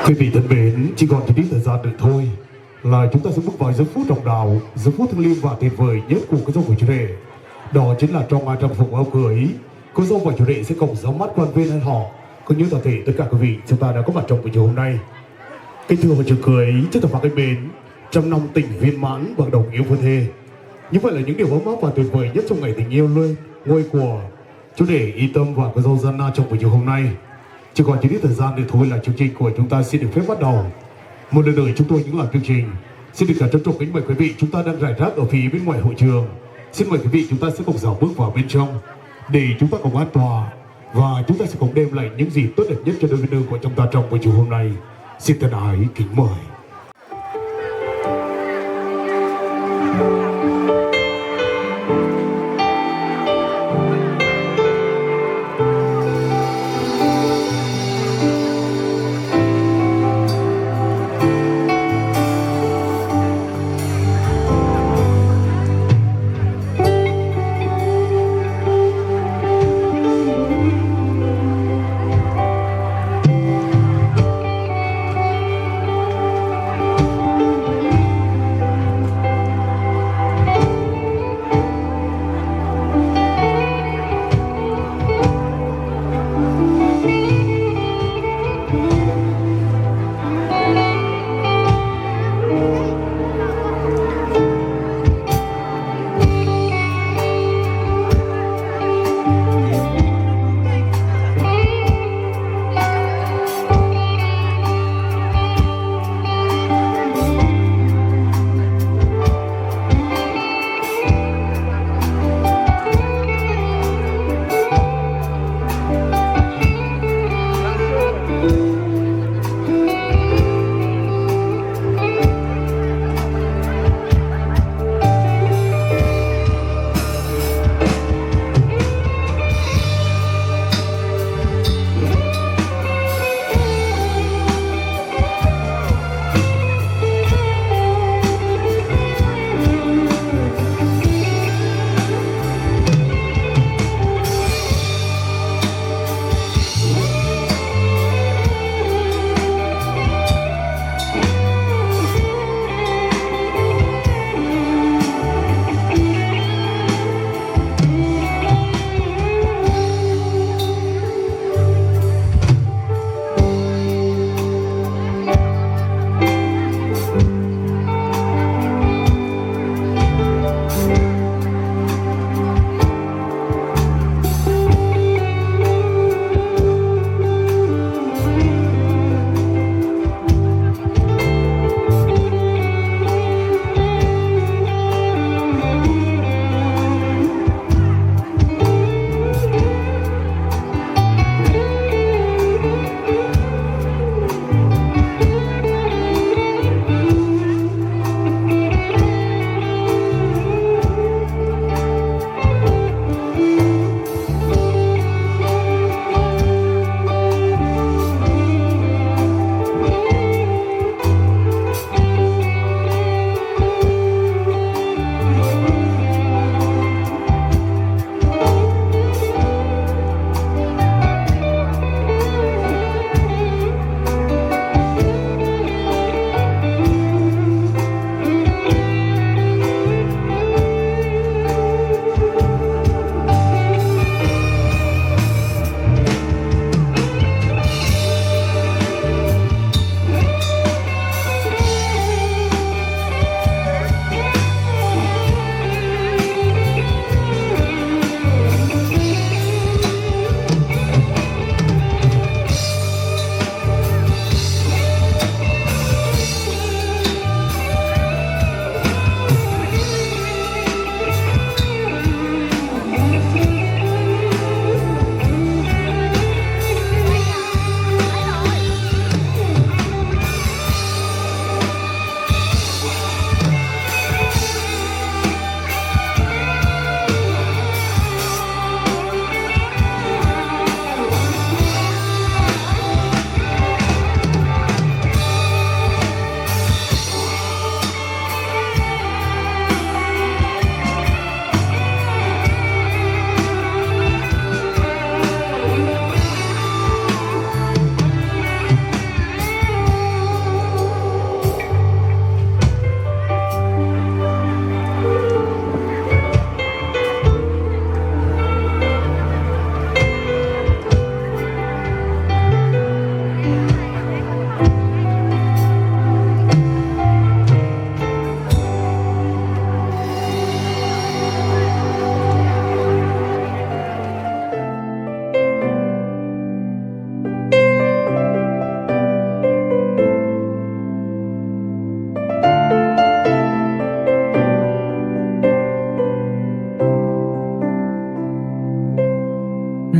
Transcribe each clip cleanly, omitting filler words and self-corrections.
Quý vị thân mến, chỉ còn chút ít thời gian nữa thôi là chúng ta sẽ bước vào giây phút trọng đạo, giây phút thiêng liêng và tuyệt vời nhất của cái dấu của chủ rể. Đó chính là trong trang phục áo cưới. Cô dâu và chủ rể sẽ cùng gió mắt quan viên hay họ, cũng như toàn thể tất cả quý vị chúng ta đã có mặt trong buổi chiều hôm nay. Kính thưa và chiều cưới, trước tập phạt anh mến, trăm năm tình viên mãn bằng đồng yêu phu thê. Như vậy là những điều ấm áp và tuyệt vời nhất trong ngày tình yêu luôn ngôi của chủ rể Y Tâm và cô dâu Gianna trong buổi chiều hôm nay. Chỉ còn chỉ ít thời gian nữa thôi là chương trình của chúng ta xin được phép bắt đầu. Một lần nữa chúng tôi những làm chương trình xin được trân trọng kính mời quý vị chúng ta đang rải rác ở phía bên ngoài hội trường. Xin mời quý vị chúng ta sẽ cùng dạo bước vào bên trong để chúng ta cùng an tòa và chúng ta sẽ cùng đem lại những gì tốt đẹp nhất cho đôi bên của chúng ta trong buổi chiều hôm nay. Xin thân ái kính mời.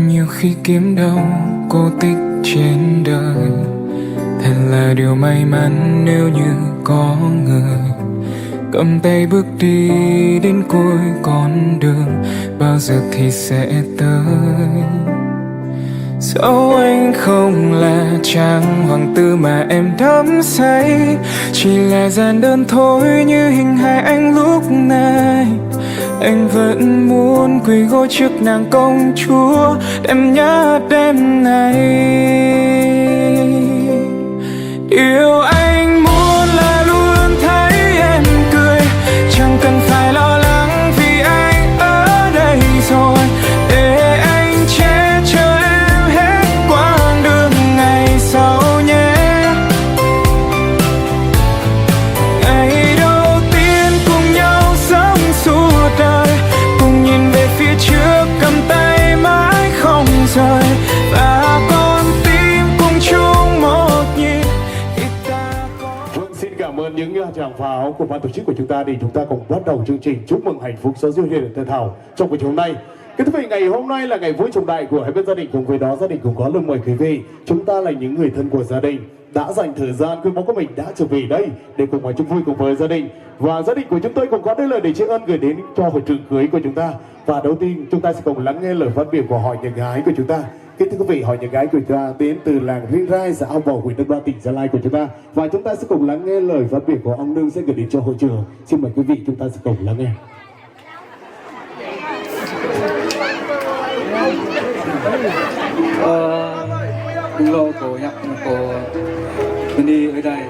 Nhiều khi kiếm đâu cô tích trên đời, thật là điều may mắn nếu như có người cầm tay bước đi đến cuối con đường, bao giờ thì sẽ tới. Dẫu anh không là chàng hoàng tử mà em đắm say, chỉ là giản đơn thôi như hình hài anh lúc này. Anh vẫn muốn quỳ gối trước nàng công chúa, em nhớ đêm này. Điều anh muốn là luôn thấy em cười, chẳng cần phải lo lắng vì anh ở đây rồi, để anh che chở em hết quãng đường ngày sau nhé. Ngày đầu tiên cùng nhau sống suốt đời, cùng nhìn về phía trước cầm tay mãi không rời, và con tim cùng chung một nhịp khi ta có. Vâng, xin cảm ơn những tràng pháo của ban tổ chức của chúng ta, để chúng ta cùng bắt đầu chương trình chúc mừng hạnh phúc số duyên hiền Tân Thảo trong buổi chiều hôm nay. Kính thưa quý vị, ngày hôm nay là ngày vui trọng đại của hai bên gia đình, cùng với đó gia đình cũng có lời mời quý vị, chúng ta là những người thân của gia đình đã dành thời gian quý báu của mình đã trở về đây để cùng hòa chung vui cùng với gia đình, và gia đình của chúng tôi cũng có đôi lời để tri ân gửi đến cho hội trường cưới của chúng ta. Và đầu tiên chúng ta sẽ cùng lắng nghe lời phát biểu của họ nhà gái của chúng ta. Kính thưa quý vị, họ nhà gái của chúng ta đến từ làng Riêng Rai, xã Ao Bầu, huyện Tân Ba, tỉnh Gia Lai của chúng ta, và chúng ta sẽ cùng lắng nghe lời phát biểu của ông Nương sẽ gửi đến cho hội trường. Xin mời quý vị chúng ta sẽ cùng lắng nghe. Lo của nhạc của mình đi ở đây,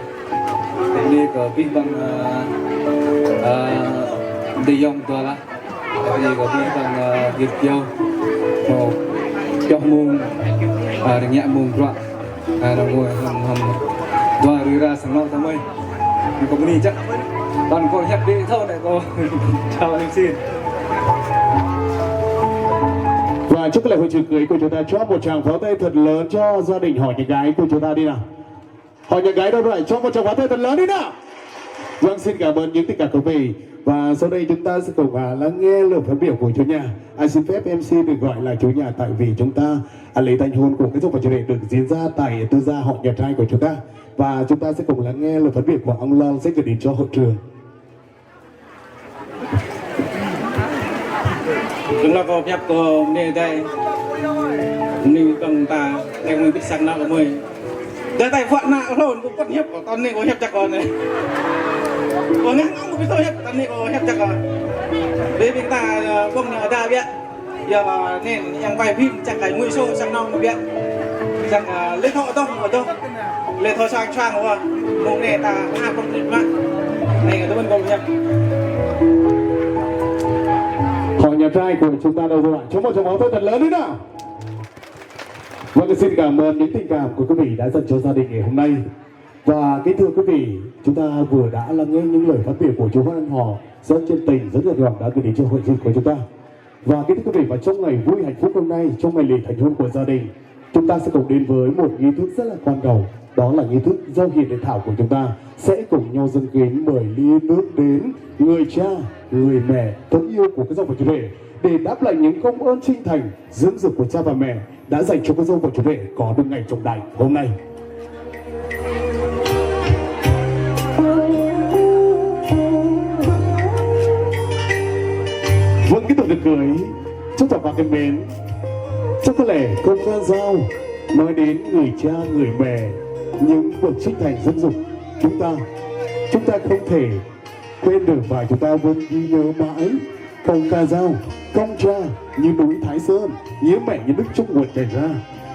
mình đi có biết bằng đi dòngตัวละđi có biết bằng Việt Châu một cho mùng nhẹ mùng rõ là ngồi hầm và đi ra sáng nọ thôi mình có đi chắc toàn có nhạc đi thôi này cô chào anh xin. Và chúc lễ hội trường cưới của chúng ta cho một tràng pháo tay thật lớn cho gia đình họ nhà gái của chúng ta đi nào. Họ nhà gái đâu rồi, cho một tràng pháo tay thật lớn đi nào. Vâng, xin cảm ơn những tất cả quý vị. Và sau đây chúng ta sẽ cùng lắng nghe lời phát biểu của chủ nhà. Xin phép MC được gọi là chủ nhà, tại vì chúng ta lễ thành hôn của cái dòng và chủ đề được diễn ra tại tư gia họ nhà trai của chúng ta. Và chúng ta sẽ cùng lắng nghe lời phát biểu của ông Long sẽ gửi đến cho hội trường. Chúng ta có phép của nề đây như bằng ta em mới biết sang nào của mình để tay phận nào thôi cũng còn hiệp của con này có hiệp chắc còn này có nghe không biết tôi hiệp con này có hiệp chắc còn để chúng ta bông nhà ta biết giờ mà nên yang vài phim chắc cái nguy sâu sang năm biết chắc lên thọ ở đâu lên thọ sang sang đúng không mong này ta hai con định mà này người ta vẫn còn hiệp. Họ nhà trai của chúng ta đâu rồi, cho một tràng pháo tay thật lớn đi nào. Vâng, xin cảm ơn những tình cảm của quý vị đã dành cho gia đình ngày hôm nay. Và kính thưa quý vị, chúng ta vừa đã lắng nghe những lời phát biểu của chú Văn Họ rất chân tình, rất nhiệt lòng đã gửi đến cho hội trường của chúng ta. Và kính thưa quý vị, và trong ngày vui hạnh phúc hôm nay, trong ngày lễ thành hôn của gia đình, chúng ta sẽ cùng đến với một nghi thức rất là quan trọng, đó là nghi thức giao hiền để thảo của chúng ta sẽ cùng nhau dâng kính 10 ly nước đến người cha, người mẹ thân yêu của cái dòng của chủ rể, để đáp lại những công ơn chân thành dưỡng dục của cha và mẹ đã dành cho cái dâu của chủ rể có được ngày trọng đại hôm nay. Vâng, cái tuổi được cưới chúc chào bà thân mến, trong cái lễ công ca dao nói đến người cha, người mẹ, những bậc chân thành dưỡng dục chúng ta không thể quên được, và chúng ta vẫn ghi nhớ mãi công ca dao, công cha như núi Thái Sơn, nghĩa mẹ như nước trong nguồn chảy ra.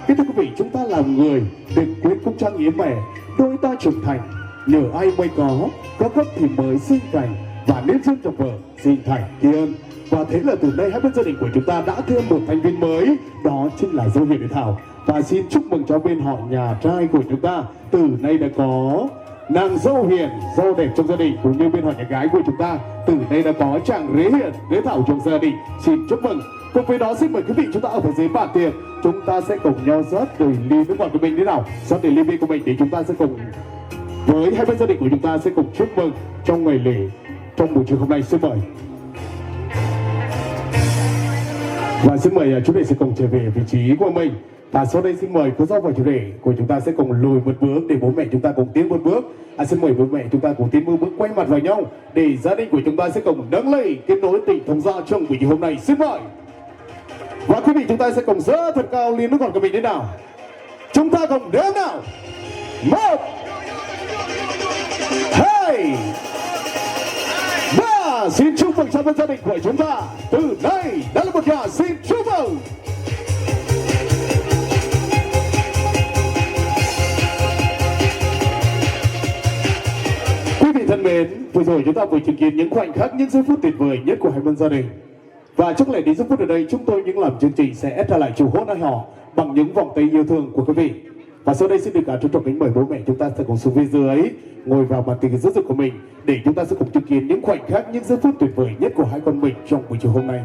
Kính thưa quý vị, chúng ta làm người đừng quên công cha nghĩa mẹ, đôi ta trưởng thành nhờ ai mới có cấp thì mới sinh cảnh, và nên duyên chồng vợ sinh thành tri ân. Và thế là từ đây hai bên gia đình của chúng ta đã thêm một thành viên mới, đó chính là dâu hiền để thảo. Và xin chúc mừng cho bên họ nhà trai của chúng ta, từ nay đã có nàng dâu hiền, dâu đẹp trong gia đình, cũng như bên họ nhà gái của chúng ta từ nay đã có chàng rể hiền, rể thảo trong gia đình. Xin chúc mừng. Cùng với đó xin mời quý vị chúng ta ở phía dưới bàn tiệc, chúng ta sẽ cùng nhau rót đầy ly nước ngọt của mình thế nào, rót đầy ly bia của mình để chúng ta sẽ cùng với hai bên gia đình của chúng ta sẽ cùng chúc mừng trong ngày lễ trong buổi chiều hôm nay. Xin mời. Và xin mời chủ đề sẽ cùng trở về vị trí của mình. Và sau đây xin mời cô giáo và chủ đề của chúng ta sẽ cùng lùi một bước để bố mẹ chúng ta cùng tiến một bước. Xin mời bố mẹ chúng ta cùng tiến một bước quay mặt vào nhau để gia đình của chúng ta sẽ cùng nâng lên kết nối tình thông gia trong buổi chiều hôm nay. Xin mời. Và quý vị chúng ta sẽ cùng giơ thật cao liên nước còn của mình thế nào. Chúng ta cùng đếm nào. 1 2 3. Xin chúc mừng cho gia đình của chúng ta. Từ nay đã là một nhà xin chúc mừng. Quý vị thân mến, vừa rồi chúng ta vừa chứng kiến những khoảnh khắc, những giây phút tuyệt vời nhất của hai bên gia đình. Và trước lễ đến giây phút ở đây, chúng tôi những làm chương trình sẽ trả lại chủ hôn ai họ bằng những vòng tay yêu thương của quý vị. Và sau đây xin được trân trọng kính mời bố mẹ chúng ta sẽ cùng xuống phía dưới ngồi vào bàn tiệc rất rực của mình để chúng ta sẽ cùng chứng kiến những khoảnh khắc, những giây phút tuyệt vời nhất của hai con mình trong buổi chiều hôm nay.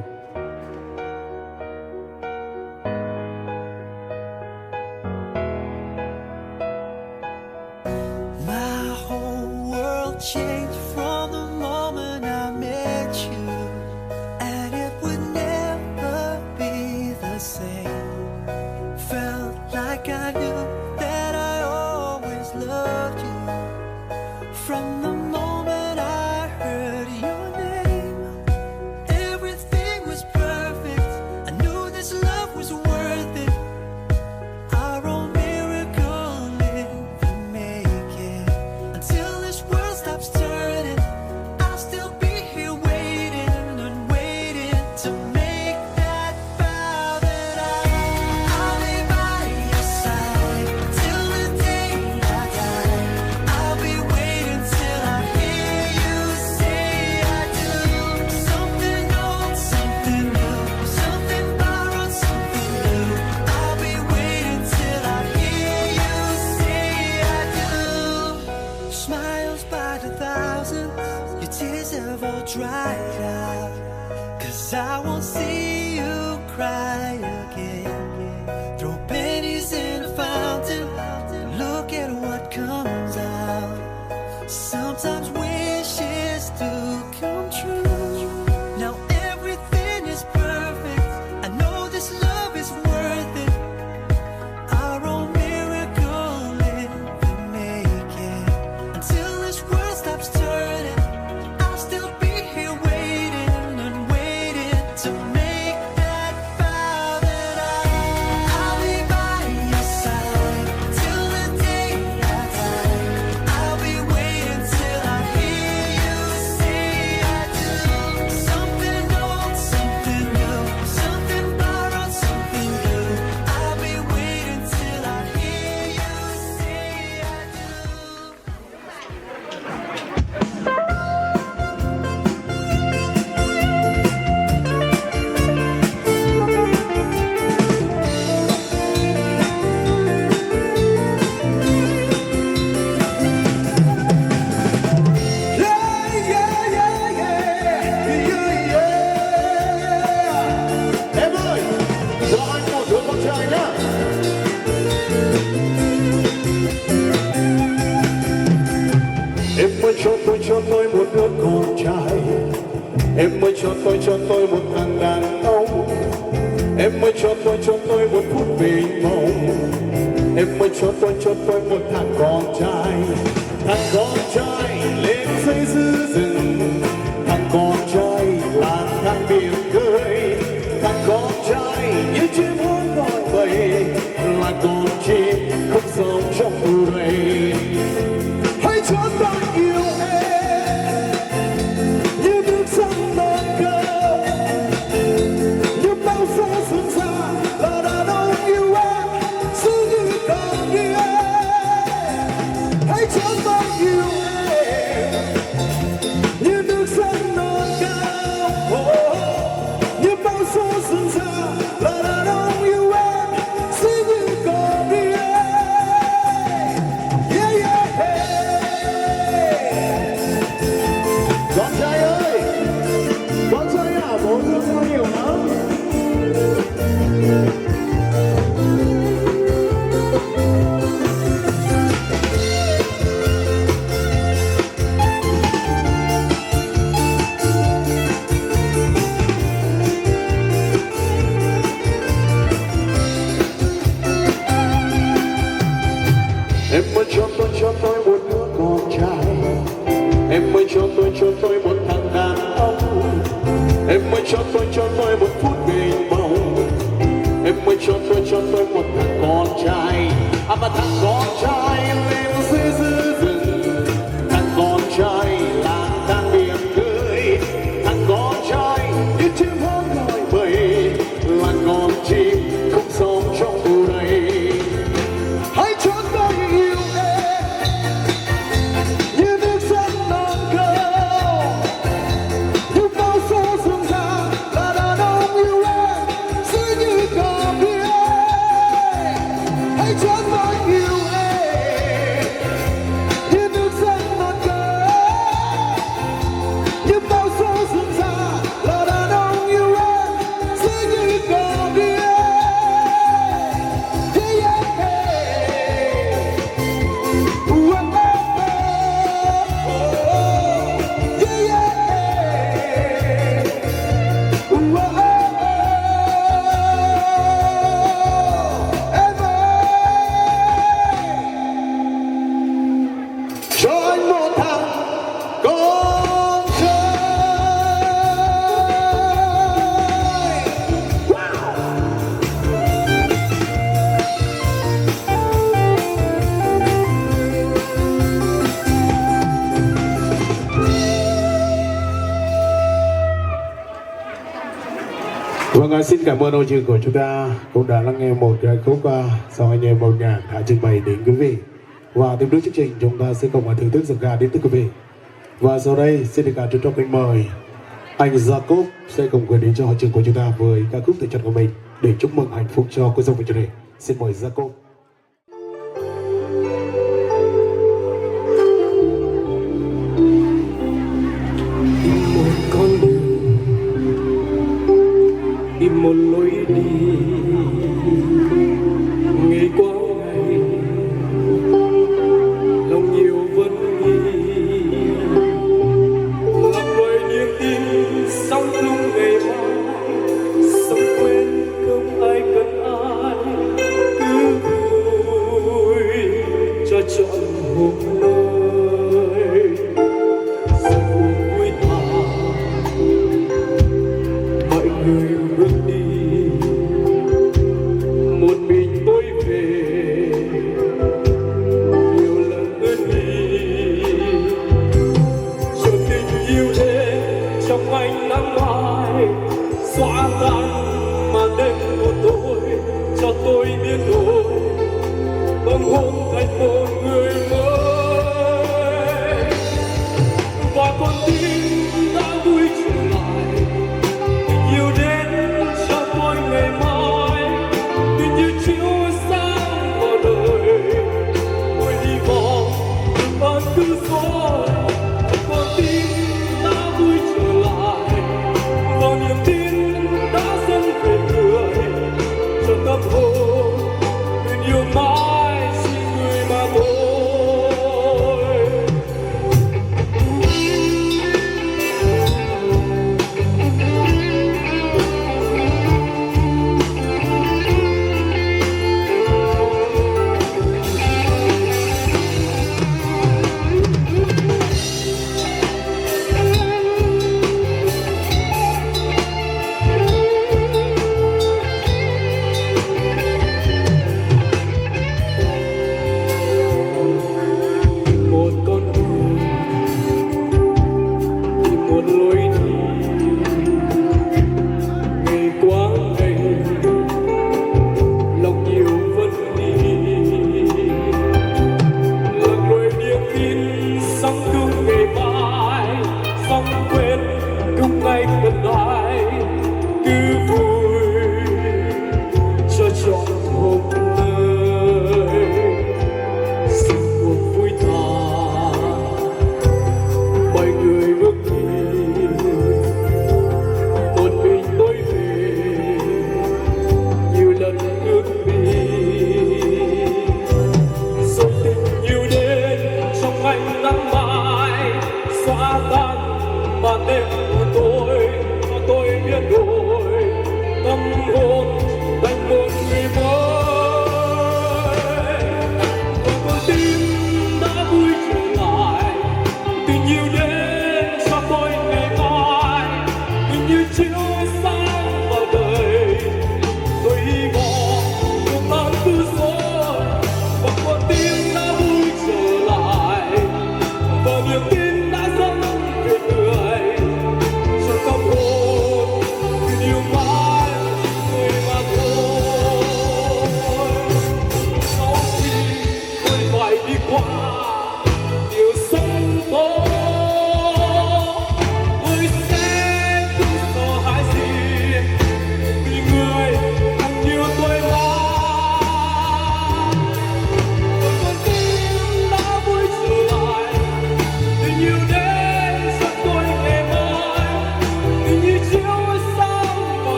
Changed from the moment I met you, and it would never be the same. Felt like I knew that I always loved you from the moment I heard your name. Everything was perfect. I knew this love was worth it. Our own miracle in the making. Until this world stops turning, I'll still be here waiting and waiting to make that vow that I'll be by your side till the day I die. I'll be waiting till I hear you say I do. Something old, something new, something borrowed, something new. I'll be waiting till I hear you say I do. Smiles by the thousands, your tears have all dried out. 'Cause I won't see you cry again. Throw pennies in a fountain, look at what comes out. Sometimes wishes do come true. Now everything is perfect. I know this love is worth it. Our own miracle in the making. Until this world stops turning, I'll still be here waiting and waiting to make that vow that I'll be by your side till the day I die. I'll be waiting till I hear you say I do. Something old, something new, something borrowed, something new. I'll be waiting till I hear you say I do. Em ơi, cho anh một đứa con trai nhá. Em ơi cho tôi một đứa con trai. Em ơi cho tôi một thằng đàn ông. Em ơi cho tôi một phút bình mộng. Em ơi cho tôi một thằng con trai. Thằng con trai lên dây giữ rừng. Thằng con trai lang thang biển khơi. Thằng con trai như chim muốn gọi bầy. Là con chim không sống trong mù đầy. Hãy cho tôi yêu em như nước sông non cao, như bao xa sương xa là đàn ông yêu em giữ như con em. Hãy cho tôi yêu em em mới cho tôi một thằng con trai, và thằng con trai lên dưới rừng, thằng con trai lang thang biển khơi, thằng con trai như chim hót gọi bầy, là con chim không sống trong tù đầy. Hãy cho tôi yêu em như nước sông non cao, như bao số sương già là đàn ông yêu em dưới như cỏ biển. Hãy cho tôi yêu em như nước sông non cao, như bao số sương già là đàn ông yêu em dưới như cỏ biển. Cho anh một thằng con trai. Vâng, xin cảm ơn hội trường của chúng ta cũng đã lắng nghe một ca khúc do anh em Bầu Nhạc đã trình bày đến quý vị. Và tiếp nối chương trình chúng ta sẽ cùng thưởng thức giọng ca đến từ quý vị. Và sau đây xin được trân trọng kính mời anh Jacob sẽ cùng gửi đến cho hội trường của chúng ta với ca khúc tự chọn của mình để chúc mừng hạnh phúc cho cô dâu của chương trình. Xin mời Jacob. Tìm một lối đi ngày qua ngày, lòng nhiều vẫn nghi lạc loài niềm tin sống lúc ngày mai, sống quên không ai cần ai, cứ vui cho trọn hôm nay. Giờ vui thà mọi người bước đi, một mình tôi về nhiều lần ơn đi, cho tình yêu thế trong ánh nắng mai xóa tan màn đêm của tôi, cho tôi biết thôi bâng khuâng thành một người mới, và con tim đã vui trở lại. Tình yêu đến cho tôi ngày mai, tình yêu chiếu sáng vào đời, tôi hy vọng ơn cứ rồi con tim đã vui trở lại, và niềm tin đã dâng về người, cho tâm hồn tình yêu mãi chỉ người mà thôi.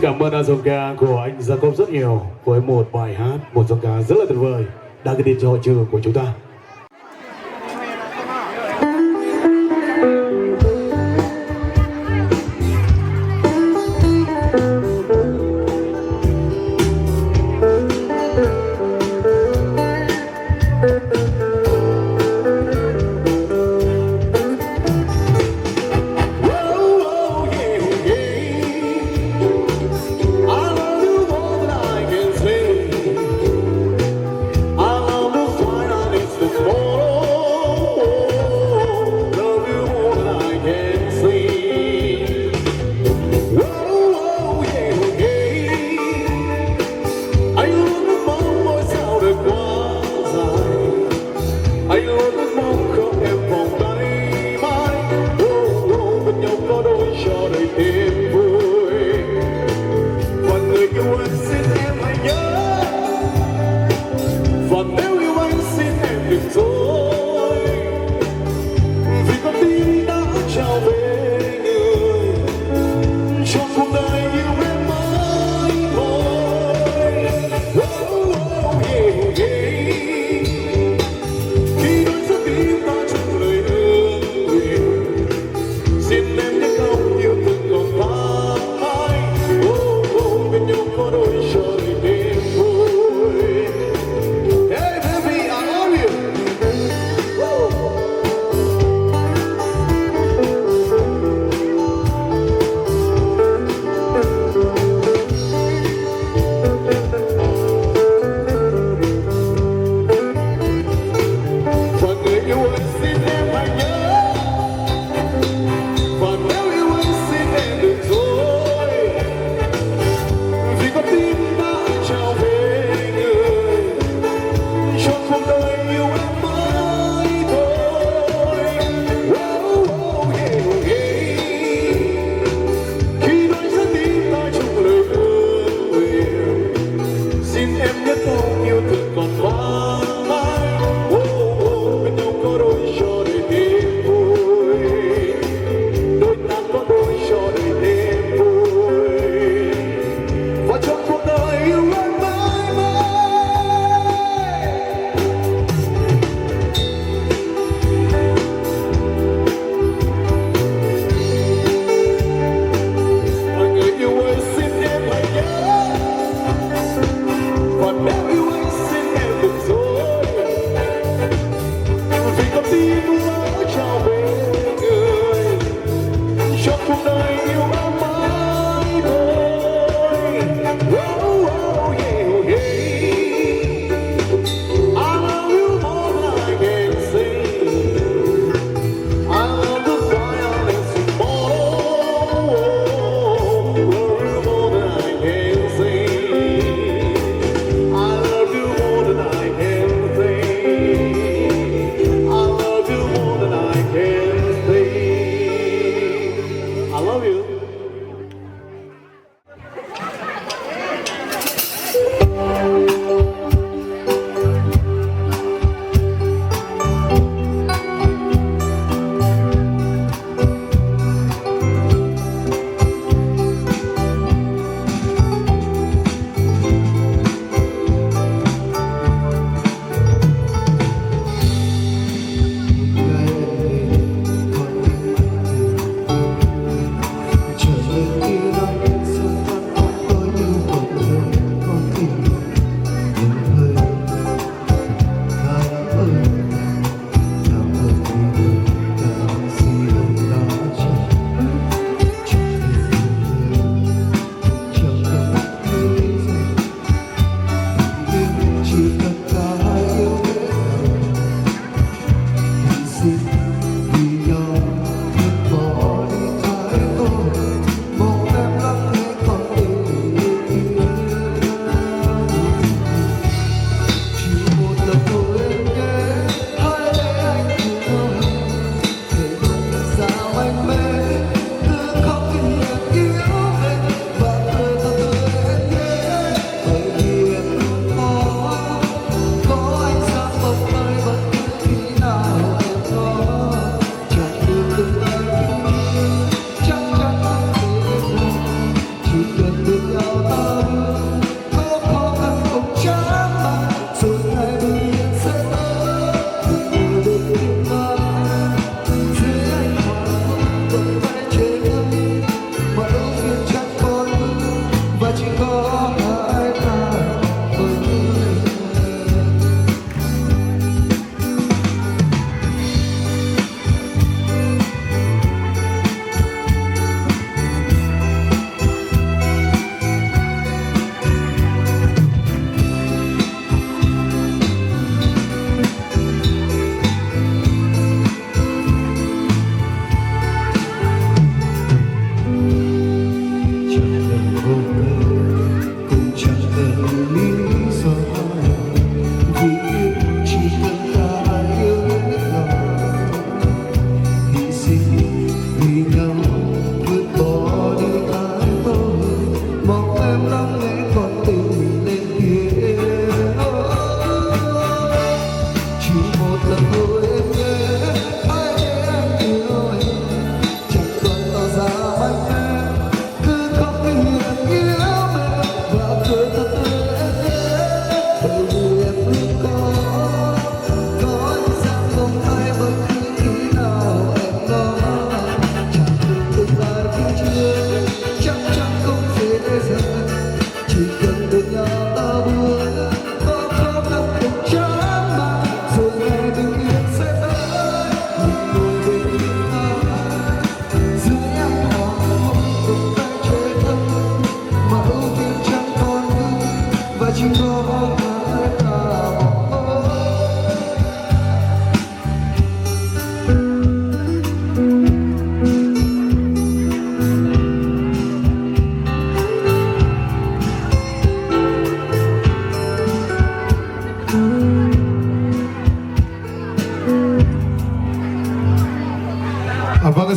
Cảm ơn giọng ca của anh Gia Công rất nhiều với một bài hát, một giọng ca rất là tuyệt vời đã gửi đến cho hội trường của chúng ta.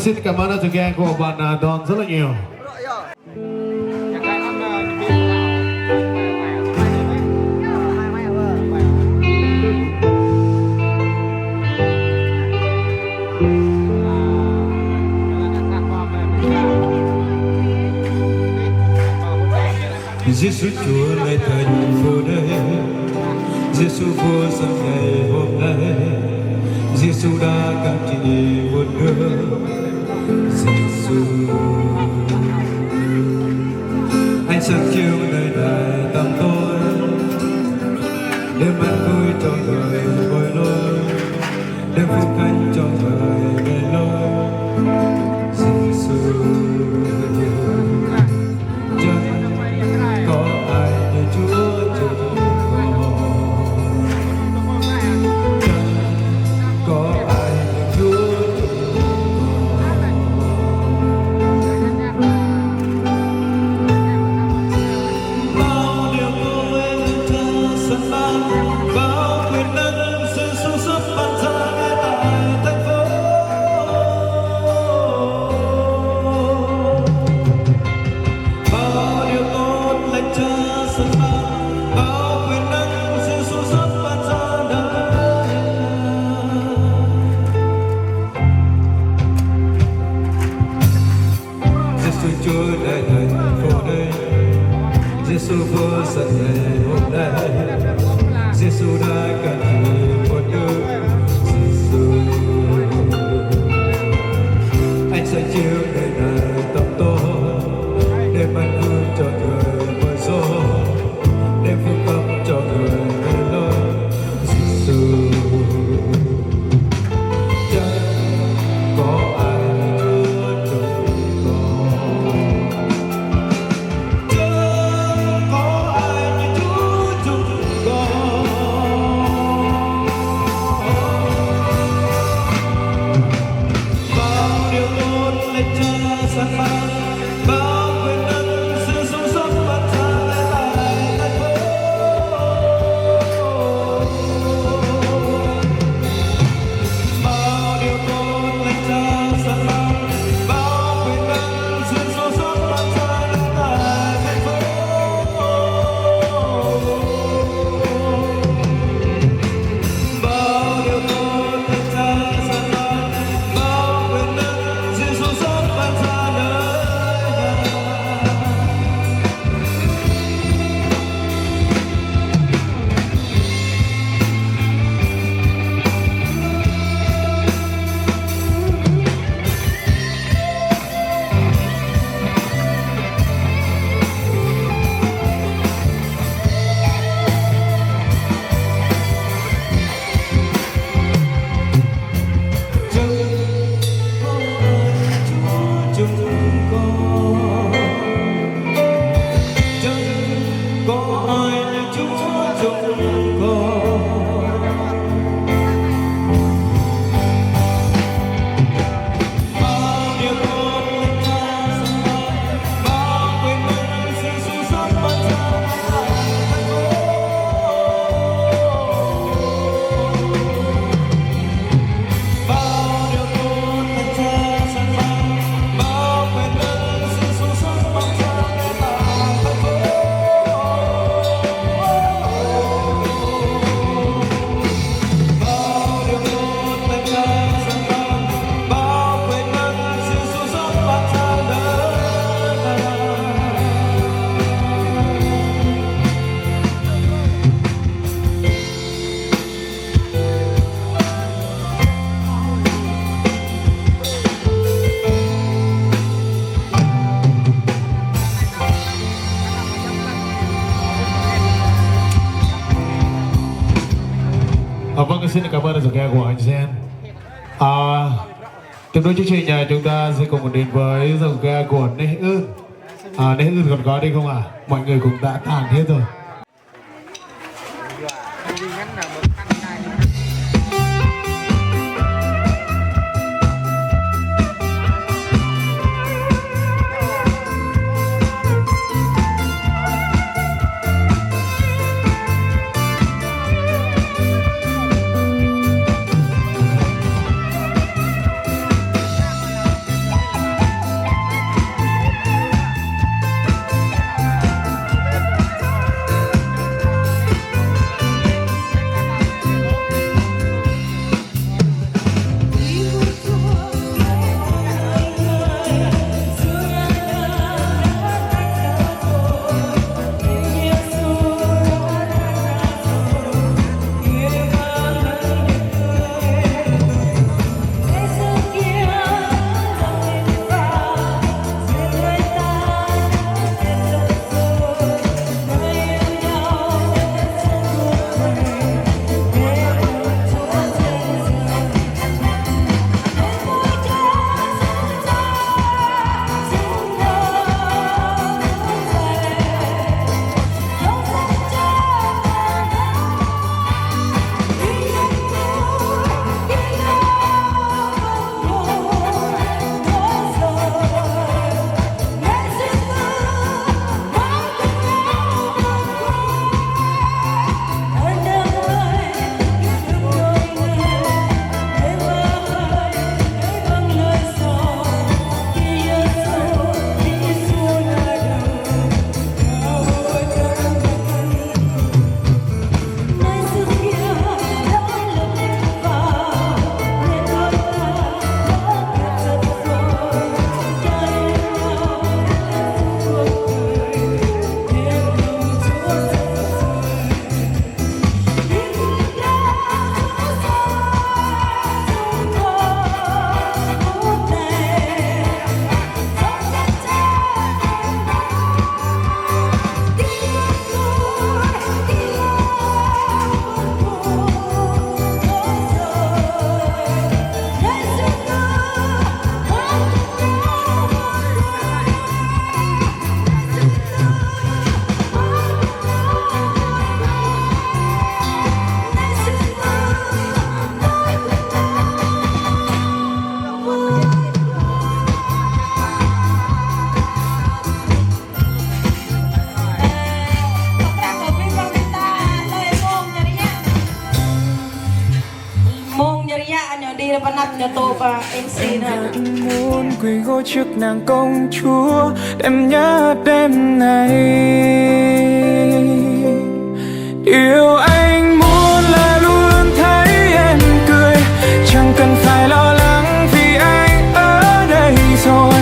xin cảm ơn sự nghe của bạn Đoàn rất là nhiều. Giêsu Chúa lại thành phố đây, Giêsu vua sống ngày hôm nay, Giêsu đã cam chịu một nước. Giêsu, anh sáng chiếu nơi này tăm tối, đem an vui cho người bồi lối, đem phúc khánh cho người về lối. Giêsu, Giêsu vua dạy ngày hôm nay, Giêsu đã cam chịu một nước. Giêsu, anh sẽ chiếu nơi này tăm tối, đem an vui cho người bối rối, đem phúc âm cho người về lối. Giêsu, chẳng có ai Vâng, xin cảm ơn sự nghe của anh Sen. Tiếp nối chương trình chúng ta sẽ cùng đến với giọng ca của Nê Ưn. Nê Ưn còn có đây không ạ? Mọi người cũng đã tàn hết rồi. là bạn nát nhà tô và MC nè. Muốn quỳ gối trước nàng công chúa đêm nhớ đêm này. Điều anh muốn là luôn thấy em cười, chẳng cần phải lo lắng vì anh ở đây rồi,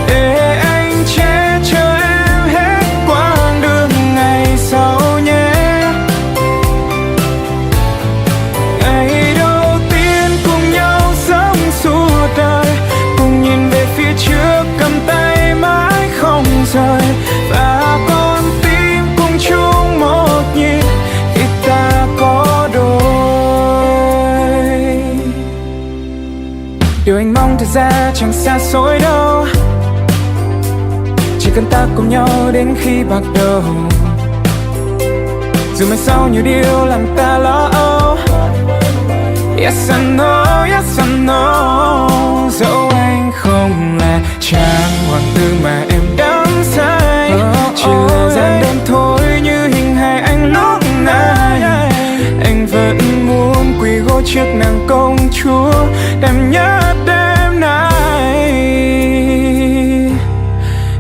để anh che chở em hết quãng đường ngày sau nhé. Ngày đầu tiên cùng nhau sống suốt đời, cùng nhìn về phía trước cầm tay mãi không rời, và con tim cùng chung một nhịp khi ta có đôi. Điều anh mong thật ra chẳng xa xôi đâu, chỉ cần ta cùng nhau đến khi bạc đầu. Dù mai sau nhiều điều làm ta lo âu, yes I know, yes I know. Dẫu anh không là chàng hoàng tử mà em đắm say, chỉ là gian đêm thôi như hình hài anh lúc này. Anh vẫn muốn quỳ gối trước nàng công chúa đêm nhớ đêm nay.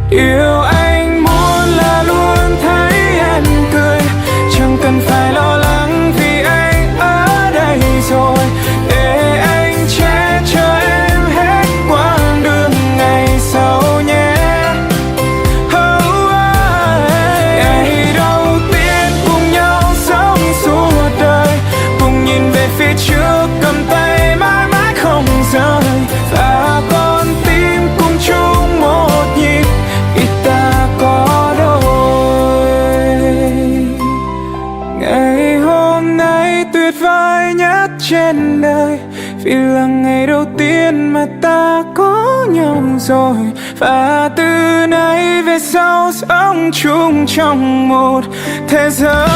Điều anh muốn là luôn thấy em cười, chẳng cần phải lo lắng vì anh ở đây rồi, để anh che chở em hết quãng đường ngày sau nhé. Ngày đầu tiên cùng nhau sống suốt đời, cùng nhìn về phía trước cầm tay mãi mãi không rời, và con tim cùng chung một nhịp khi ta có đôi. Ngày hôm nay tuyệt vời nhất trên đời, vì là ngày đầu tiên mà ta có nhau rồi, và từ nay về sau sống chung trong một thế giới.